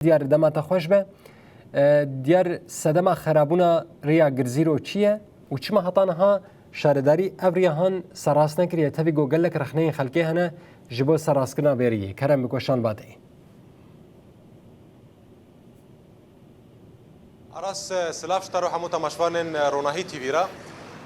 دیار دما تخوش به دیار سدما خرابونا ریا گرزیرو چیه و چما هطانها شارداری اوریهان سراس نکریه تفی گوگل لک رخنه خلقی هنه جبو سراس کنا بیریه کرم بکوشان باده أراس سلاف شتارو حموتا مشوان روناهي تيفيرا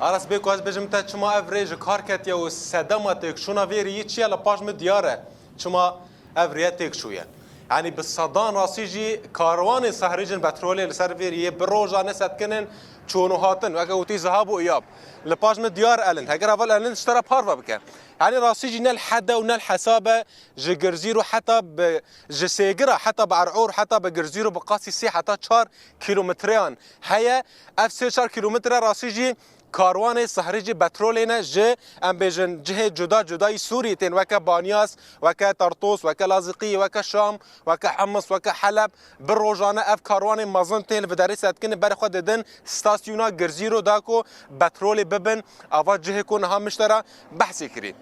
أراس بيكو از بجمتا چما افريج كاركت يو سدما تكشونا فيري چيا لپاش من دياره چما افريا تكشويا يعني بالصدان راسيجي كاروان سهريجن بترولي لسر فيري بروجا نسد كنن چونو هاتن وكا وتي ذهاب وإياب لپاش من ديار ألن هكذا أول ألن اشترى بارفا بكن يعني راسيجي نال حدا ونال حسابه جرزيرو حتى بجسيجرا حتى بعرعور حتى بجرزيرو بقاسي سي حتى 4 كيلومتريان هيا اف 4 كيلومتر راسيجي کاروان سهرجی بترولینه جه ام بیجن جه جدا جدای سوریه تن وکه بانیاس وکه طرطوس وکه لازقی وکه شام وکه حمص وکه حلب بر روزانه اف کاروان مازن تن و داری ساتکن بر خود ددن استاسیونا گرزیرو داکو بترول ببن اوا جه کن هم مشترا بحثی کری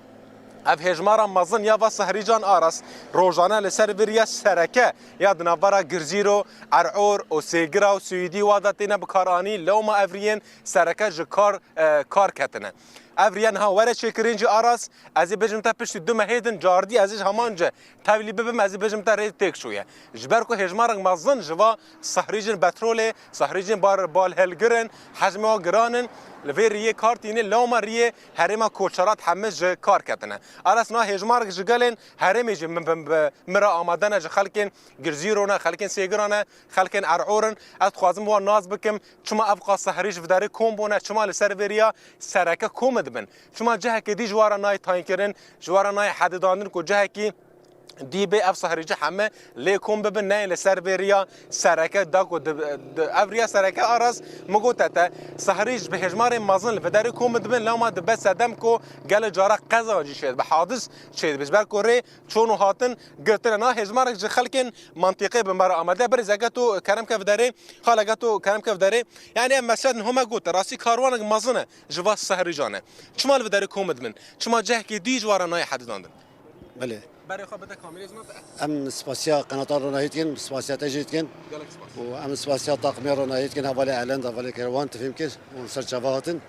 اف هجمارا مازن یا و سهریجان آرس روزانه لسر بریا سرکه یا دنابرا گرزیرو عرعور و سیگرا و سویدی وادتینه بکارانی لو ما افرین سرکه جکار کار کتنه افریان ها وره چکرینج آراس ازی بجم تا پشت دو مهیدن جاردی ازیش همانجا تولی ببم ازی بجم تا رید تک شویه جبر کو هجمارنگ مازن جوا سهریجن بترول سهریجن بار بال هلگرن حجم ها گرانن لوی ریه کارتینه لوما ریه هرما کوچرات همه ج کار کتنه آراس نا هجمارنگ جگلن هرمی ج مرا آمدن ج خلکن گرزیرونه خلکن سیگرانه خلکن عرعورن از خوازم و ناز بکم چما افقا سهریج و داره کومبونه چما لسر وریا سرکه کوم دبن شما جهه که دی جوارا نای تاین کردن جوارا نای حد دادن کو جهه کی دی به اف سهرجه همه لیکم ببن نه لسر بریا سرکه داکو افریا سرکه آراس مگو تا سهرج به هجمار مازن و در کوم دبن لما دب صدم کو گل جارا قضا جی شد به حادث شد بجبر کوره چونو هاتن گرتن نه هجمار خلکن منطقه به مرا آمده بر زگتو کرم کف داره خالگتو کرم کف داره یعنی مثلا هم گوت راسی کاروان مازن جوا سهرجانه شمال و در کوم دبن شما جه کی دی جوارا نای حد دادن بله برای خود بده کاملی زمان ام سپاسیا قناطار روناهيتكن سپاسیا تجيتكن و ام سپاسیا طاقم روناهيتكن حوالی اعلان حوالی کروان تفهم كن و سرچاواتن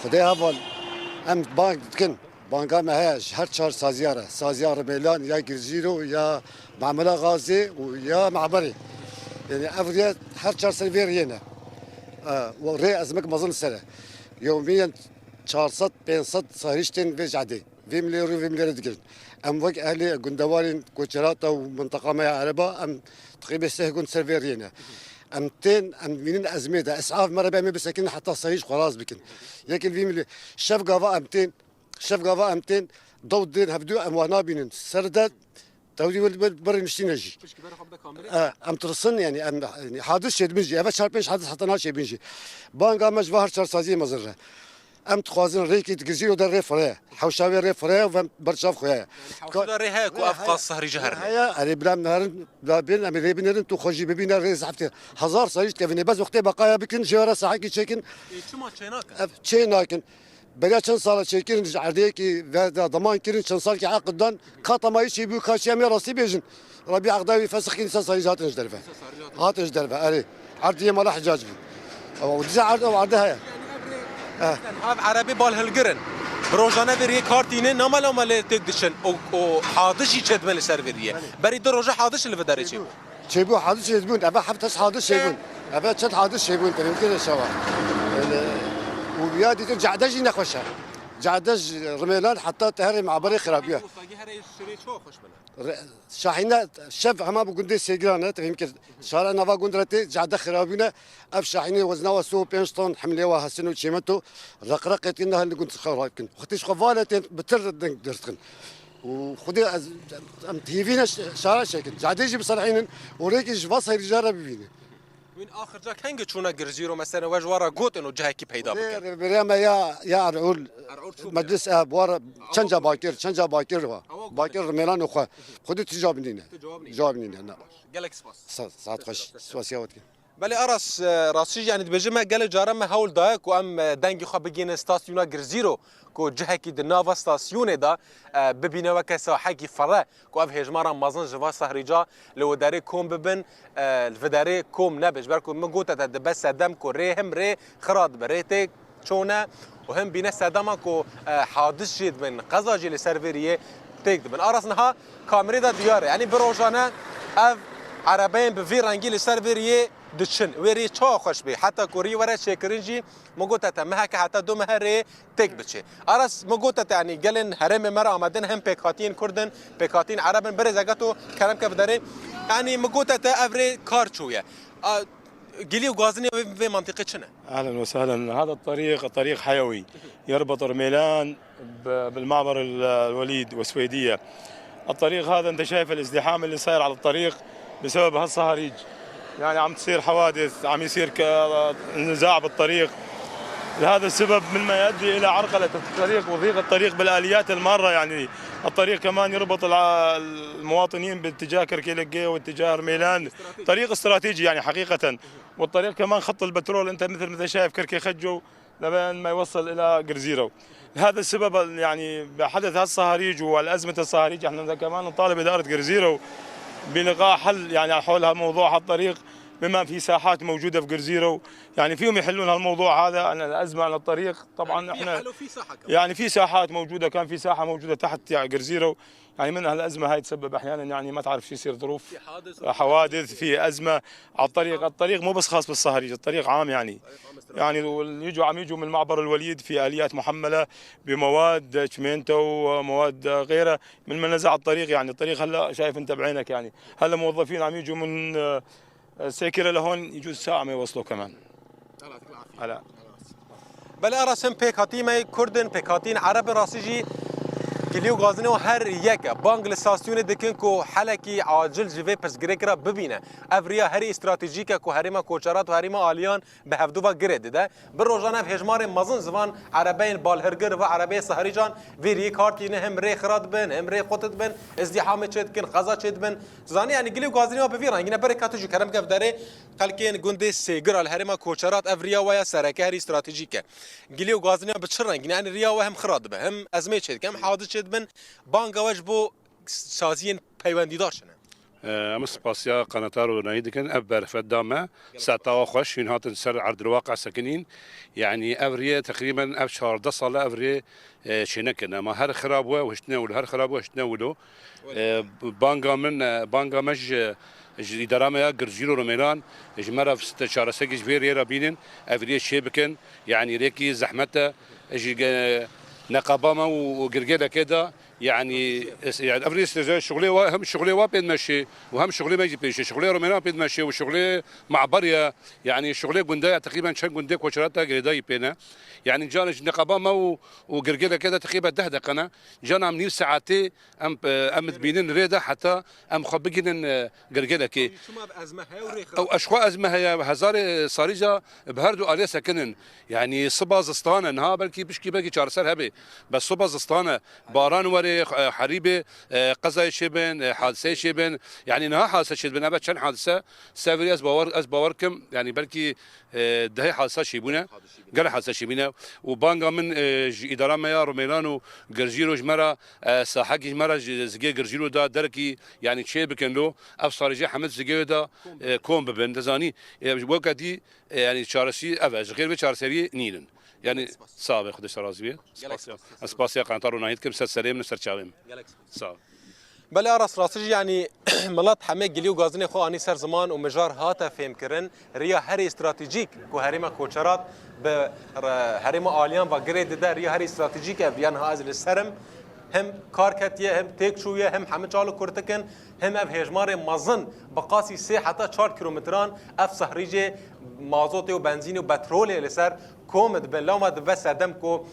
خدای حوال ام بانكن بانكا ما هيش هر چهار سازيار ميلان يا جرزيرو يا معمله غازي ويا معبري يعني افريا هر چهار سنوير هنا وري ازمك مظن سنه يوميا 400 500 صهريشتن في جعدي في مليون في مليون دقيقة ام وقت اهلي قندوالين كوتشراتا ومنطقه ما عربه ام تقريبا سهكون سيرفيرينا ام تين ام منين ازميده اسعاف مره بامي بسكن حتى صهيج خلاص بكن لكن في ملي شاف قافا امتين شاف قافا امتين ضو الدين هبدو ام وانا بينن سردت تودي بري نشتينجي ام ترسن يعني ام يعني حادث شيء بنجي ابا شهر بيش حادث حتى ناشي بنجي بانقا مجبهر شهر سازي مزره ام تخوازن ريكي تجزيرو در ريفريا حوشاوي ريفريا و برشاف خويا حوشاوي ريها كو افقا الصهري جهر هيا اري بلا نهار بلا بين ام ري بنرن تو خوجي ببينا ريز حفتي هزار صايش كفني بس وقتي بقايا بكن جوارا ساعه تشكن شما تشيناك تشيناكن بلا چند سال چکن عردی کی و ضمان کردن چند سال کی عقدان کاتمایی چی بو کاشیا می راستی بیجن ربی عقداوی فسخ انسان سایز هاتنش درفه هاتنش درفه اری عردی مال حجاج بو او دز عرض او عرضها هاف عربي بال هلجرن روزانه بری کارتینه نامل عمل تقدشن او حادثی چت مل سروریه بری دو روزه حادث اللي بداره چی چی بو حادث چی بون اول حادث حادث چی بون اول چت حادث چی بون تمام شوا ويادي جعدج نخوشه جعدج رميلان حتى تهري مع بري خرابيه شاحنه شاف هما بقندي سيجرانه تفهم كده شارع نفا قندرتي جعده خرابينه اف شاحنه وزنها سو 5 طن حملوا هسنو تشيمتو رقرقت انها اللي كنت خراكن اختيش خفالتين بتر درتكن وخدي ام تيفينا شارع شكل جعده يجي بصراحين وريك جواس هي رجاله بيبينه وين آخر جا كهنگ چونا گرزیرو مثلا وجوارا گوت انو جهه کی پیدا بکن بريما يا عرعول مجلس اب ورا چنجا باكر باكر ميلان اخو خدي تجاوبني جاوبني انا قالك سباس ساعات خوش سواسيات بله آراس راستی یعنی بجمع گل جارم هول دای کو ام دنگی خو بگین استاسیونا گرزیرو کو جهه کی دناوا استاسیون دا ببینه وک ساحه کی فره کو اف هجمارا مازن جوا سهریجا لو داره کوم ببن الفداره کوم نبش برکو من گوت د بس دم کو رهم ری خراد بريته چونه وهم بینه صدما کو حادث شد من قضا جل سروریه تک من آراس نها کامری دا دیاره یعنی بروجانه اف عربين بفي رنجي لسرفيريه دشن ويري چا خوش بي حتى كوري ورا شكرنجي مگوتا تمهك حتى دو مهره تك بچه ارس مگوتا يعني گلن هرم مر آمدن هم پکاتين كردن پکاتين عربن برزگتو كلام كفداري يعني مگوتا تا افري كارچويه قلي وغازني في منطقه شنو اهلا وسهلا. هذا طريق حيوي يربط رميلان بالمعبر الوليد وسويديه. الطريق هذا انت شايف الازدحام اللي صاير على الطريق بسبب هالصهاريج، يعني عم تصير حوادث، عم يصير نزاع بالطريق. لهذا السبب مما يؤدي الى عرقله الطريق وضيق الطريق بالاليات الماره. يعني الطريق كمان يربط المواطنين باتجاه كركيلقيه واتجاه رميلان، طريق استراتيجي يعني حقيقه. والطريق كمان خط البترول انت مثل شايف كركي خجو لبين ما يوصل الى قرزيرو. لهذا السبب يعني بحدث هالصهاريج والازمه الصهاريج احنا كمان نطالب اداره قرزيرو بلقاء حل يعني حول هالموضوع هالطريق، بما في ساحات موجوده في قرزيرو يعني فيهم يحلون هالموضوع هذا. أن الازمه على الطريق طبعا احنا يعني في ساحات موجوده، كان في ساحه موجوده تحت يعني قرزيرو، يعني من هالازمه هاي تسبب احيانا يعني ما تعرف شو يصير، ظروف حوادث، في ازمه على الطريق. الطريق مو بس خاص بالصهريج، الطريق عام يعني عم يجوا من معبر الوليد في اليات محمله بمواد شمينتو ومواد غيرها من منازع الطريق. يعني الطريق هلا شايف انت بعينك، يعني هلا موظفين عم يجوا من سيكره لهون يجوز ساعه ما يوصلوا كمان. هلا بله رسم پکاتیم کردن پکاتین عرب راسیجی کلیو غازنه و هر یک بانگ لساسیون دکن کو حلکی عاجل جوی پسگره کرا ببینه افریا هری استراتژیک کو هریما کوچرات و هریما آلیان به هفدو و گرده ده بر روزانه هجمار مزن زبان عربین بالهرگر و عربی سحری جان ویری کارتینه هم ری خراد بن هم ری قطت بن ازدحام چد کن قضا چد بن زانی یعنی کلیو غازنه و بفیران یعنی برکاتو جو کرم کف داره خلکین گنده سیگر الهریما کوچرات افریا و یا سرکه هری استراتژیک کلیو غازنه بچرن یعنی ریا و هم خراد به هم ازمه چد کم حادث بن بانگ واجبو سازين پیوندیدار شنه ام سپاسیا قناتار و نایدکن اف برفت دامه ساعتا خوش این هاتن سر عرض الواقع ساكنين يعني افريه تقريبا اف 14 ساله افريه شنكنا ما هر خرابوه وشتناول هر خرابوه وشتناولو بانگا مج درامه قرجيرو رميلان جمره في 16 ساكيش فيري رابينن افريه شيبكن يعني ريكي زحمته نقابامه وقرقيده كده يعني افريس شغلي هم شغلي وابين ماشي وهم شغلي ما يجي بيشي شغلي رومينا بين ماشي وشغلي مع بريا يعني شغلي قنداي تقريبا شن قنداي كوشراتا قريداي بينا يعني جانا نقابامه وقرقيده كده تقريبا 10 دقيقه جانا منير ساعتي ام بينن ريده حتى ام خبقين قرقيده كي او اشخاص ازمه هي هزار صاريجه بهردو اليا سكنن يعني صبا زستانه نها بلكي بشكي باقي شارسر هبي بس صبا زستانه باران وري حريبه قضايا شبن حادثه شبن يعني نها حادثه شبن ابد شن حادثه سافري از باوركم يعني بلكي ده حادثه شيبونه قال حادثه شيبونه وبانغا من اداره ما روميلانو قرجيرو جمره ساحه جمره زغي قرجيرو دا دركي يعني شي بكنلو افصارجي حمد زغي دا كوم ببن دزاني وقتي يعني شارسي افاج غير بشارسري نيلن يعني صعب خدش رازبيه اسباسيا قنطار ونايد كم سلام نسر شاوم صعب بله آراس راستی يعني ملات همه گلیو گازنه خو آنی سر زمان و مجار هاتا فهم کرن ریا هر استراتژیک کو هریما کوچرات به هریما آلیان و گرید ده ریا هر استراتژیک بیان ها از لسرم هم کارکتیه هم تکشویه هم همه چالو کرتکن هم اف هجمار مزن بقاسی 3 حتی 4 کیلومتران اف سهریج مازوت و بنزین و پترول لسر کومد بن لومد بس ادم کو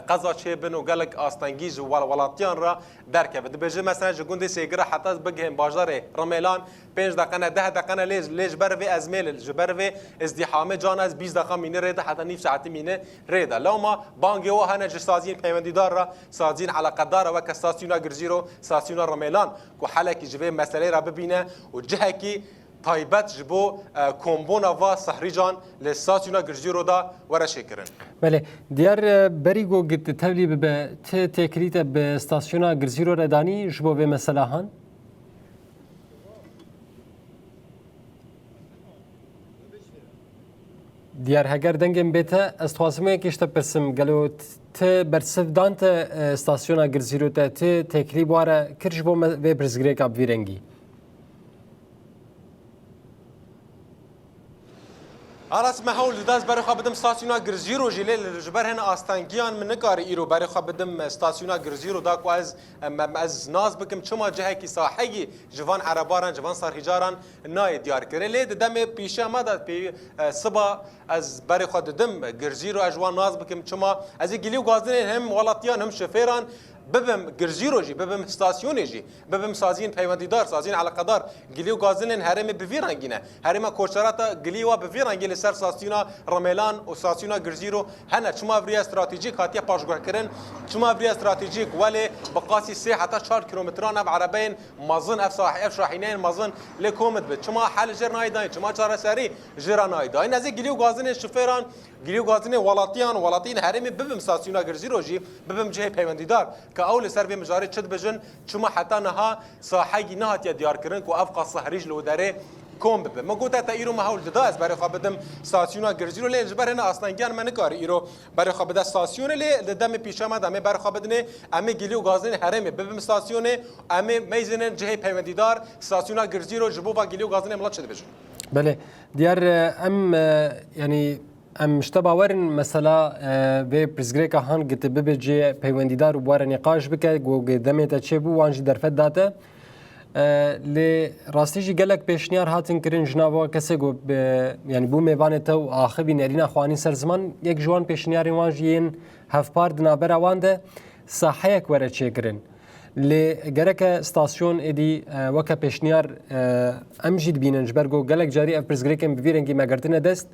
قضا چه بن و گلک آستانگیز و ولاتیان را درکه بده بجه مثلا جگوند سیگره حتی بگهم بازار رميلان 5 دقیقه 10 دقیقه لیج بروی ازمیل جبروی ازدحام جان از 20 دقیقه مینه رده حتی نیم ساعت مینه رده لوما بانگی و هنه جسازین پیوندیدار را سازین على قدار و کستاسیونا گرجیرو ساسیونا رميلان کو حلکی جوی مسئله را ببینه و جهه کی تایبەت ji bo kombona va sehrican li stasyona Girjîro da were şêkirin. بله دیار بری گو گت تولی به ت تکریت به استاسیونا گرزیرو ردانی جبو به مثلا هان دیار هگر دنگم بیته استواسمه کشته پرسم گلو ت برسف دانت استاسیونا گرزیرو ت تکری بواره کرج بو به برزگری کاب ویرنگی Aras me hewl didez berê xwe bidim stasyona Girjîro jî lê li ji ber hene astangiyan min nikarî îro berê xwe bidim stasyona Girjîro da ku ez naz bikim çima cihekî saheyî ji van erebaran ji van sarhîcaran nayê diyarkirê lê di demê pîşe me de pê siba ez berê xwe didim Girjîro ez ji wan naz bikim çima ez ê gilî û gazdinên hem welatiyan hem şofêran ببم Girjîro jî bibim stasyonê jî bibim saziyên peywendîdar saziyên eleqedar gilî û gazinên herêmê bi vî rengî ne herêma koçerata gilî wa bi vî rengî li ser stasyona Remelan û stasyona Girjîro hene çima viriya stratejîk hatiye paşguhkirin çima viriya stratejîk welê bi qasî 3 heta 4 kilometran ev erebeyên mezin ev şahîneyên mezin lê komit bit çima hel jêr nayê dayîn çima çareserî jêra nayê dayîn ez ê gilî û gazinên şofêran gilî û gazinên welatiyên herêmê bibim stasyona Girjîro jî bibim cihê peywendîdar که اول سر به مجاری چد بجن چما حتی نها ساحی نهات یا دیار کردن که افقا صهریج لو داره کم ببه ما گوته تا ایرو محول داده از برای خواب بدم استاسیونا گرزیرو لی جبر هنا اصلا گیان من کاری ایرو برای خواب بده استاسیون لی دم پیشما دمه برای خواب بدنه امه گلی و گازن هرمه ببم استاسیون امه میزنن جهه پیوندیدار استاسیونا گرزیرو جبو با گلی و گازن ملت شده بجن بله دیار ام یعنی ام مشتباورن مثلا به پرزگریکا هان گت ببجه پیوندیدار و بوار نقاش بکه گو دمت چه بو وانج درفت داته ل راستیجی گلک پیشنیار هاتن کرن جنابا کسی گو یعنی بو میوان تو آخبی نرینا خوانی سر زمان یک جوان پیشنیار وانج ین هفپار دنابر وانده صحیح وره چه کرن ل گرک استاسیون ادی وک پیشنیار امجید بینن جبرگو گلک جاری پرزگریکم بویرنگی مگرتنه دست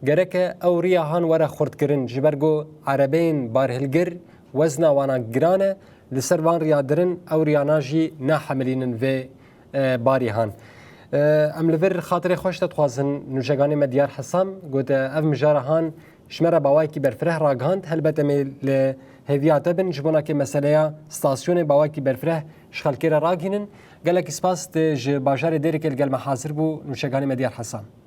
گرک او ریاهان وره خورد کرن جبرگو عربین بارهلگر وزنا وانا گرانه لسر وان ریادرن او ریاناجی نحملینن و باریهان ام لور خاطر خوش تخوازن نوشگانی مدیار حسام گوت اف مجارهان شمره باوای کی برفره راگاند هلبته می هویات بن جبونا که مسئله استاسیون باوای کی برفره شخالکیر راگینن گلک اسپاس ج باجار دیرکل گل محاضر بو نوشگانی مدیار حسام